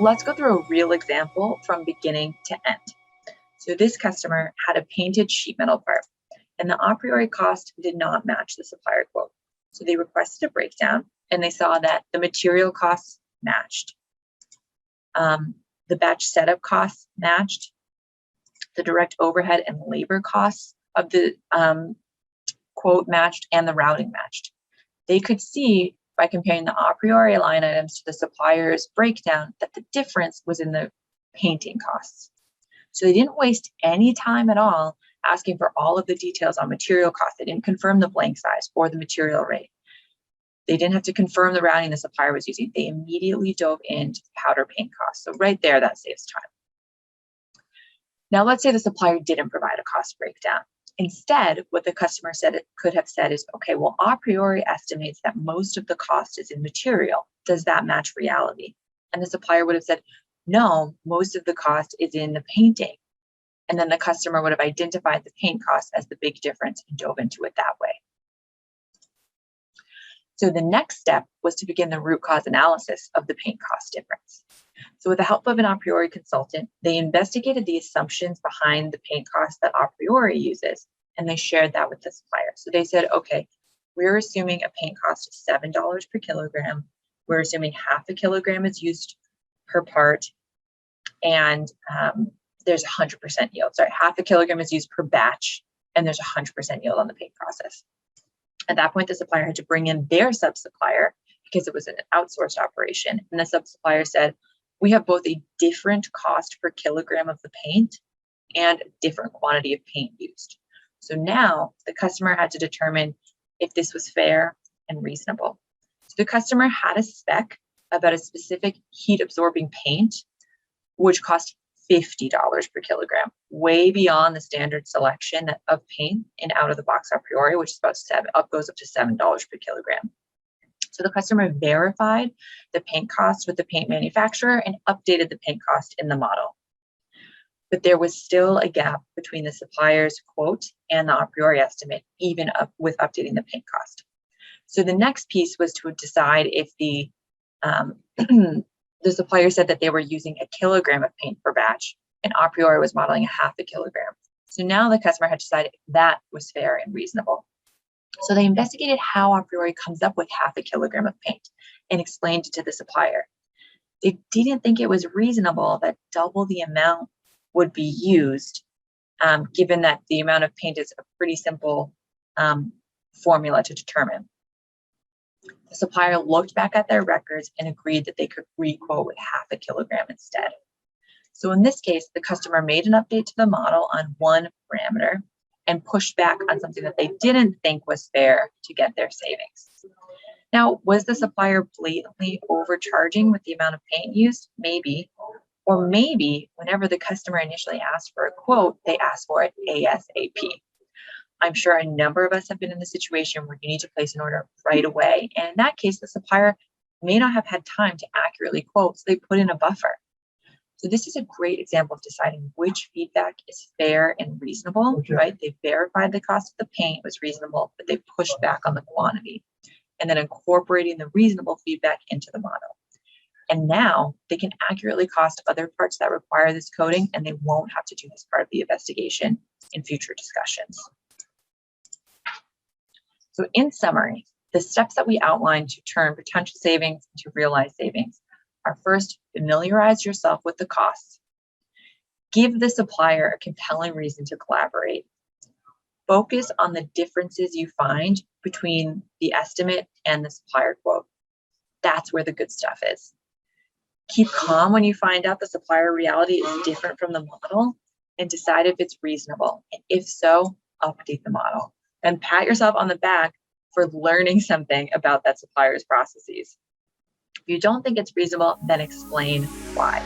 Let's go through a real example from beginning to end. So this customer had a painted sheet metal part, and the a priori cost did not match the supplier quote. So they requested a breakdown, and they saw that the material costs matched. The batch setup costs matched. The direct overhead and labor costs of the quote matched, and the routing matched. They could see by comparing the a priori line items to the supplier's breakdown that the difference was in the painting costs. So they didn't waste any time at all asking for all of the details on material costs. They didn't confirm the blank size or the material rate. They didn't have to confirm the routing the supplier was using. They immediately dove into powder paint costs. So right there, that saves time. Now let's say the supplier didn't provide a cost breakdown. Instead, what the customer could have said is, okay, well, a priori estimates that most of the cost is in material. Does that match reality? And the supplier would have said, no, most of the cost is in the painting. And then the customer would have identified the paint cost as the big difference and dove into it that way. So the next step was to begin the root cause analysis of the paint cost difference. So with the help of an a priori consultant, they investigated the assumptions behind the paint cost that a priori uses, and they shared that with the supplier. So they said, okay, we're assuming a paint cost of $7 per kilogram. We're assuming half a kilogram is used per part, and there's 100% yield. Sorry, half a kilogram is used per batch, and there's 100% yield on the paint process. At that point, the supplier had to bring in their sub-supplier because it was an outsourced operation. And the sub-supplier said, we have both a different cost per kilogram of the paint and a different quantity of paint used. So now the customer had to determine if this was fair and reasonable. So the customer had a spec about a specific heat absorbing paint, which cost $50 per kilogram, way beyond the standard selection of paint in out of the box a priori, which is about goes up to $7 per kilogram. So the customer verified the paint cost with the paint manufacturer and updated the paint cost in the model. But there was still a gap between the supplier's quote and the a priori estimate, even with updating the paint cost. So the next piece was to decide if the supplier said that they were using a kilogram of paint per batch, and a priori was modeling a half a kilogram. So now the customer had to decide if that was fair and reasonable. So they investigated how a priori comes up with half a kilogram of paint and explained it to the supplier. They didn't think it was reasonable that double the amount would be used, given that the amount of paint is a pretty simple formula to determine. The supplier looked back at their records and agreed that they could re-quote with half a kilogram instead. So in this case, the customer made an update to the model on one parameter and pushed back on something that they didn't think was fair to get their savings. Now, was the supplier blatantly overcharging with the amount of paint used? Maybe. Or maybe whenever the customer initially asked for a quote, they asked for it ASAP. I'm sure a number of us have been in the situation where you need to place an order right away. And in that case, the supplier may not have had time to accurately quote, so they put in a buffer. So this is a great example of deciding which feedback is fair and reasonable, right? They verified the cost of the paint was reasonable, but they pushed back on the quantity, and then incorporating the reasonable feedback into the model. And now they can accurately cost other parts that require this coding, and they won't have to do this part of the investigation in future discussions. So in summary, the steps that we outlined to turn potential savings into realized savings are: first, familiarize yourself with the costs. Give the supplier a compelling reason to collaborate. Focus on the differences you find between the estimate and the supplier quote. That's where the good stuff is. Keep calm when you find out the supplier reality is different from the model, and decide if it's reasonable. And if so, update the model. And pat yourself on the back for learning something about that supplier's processes. If you don't think it's reasonable, then explain why.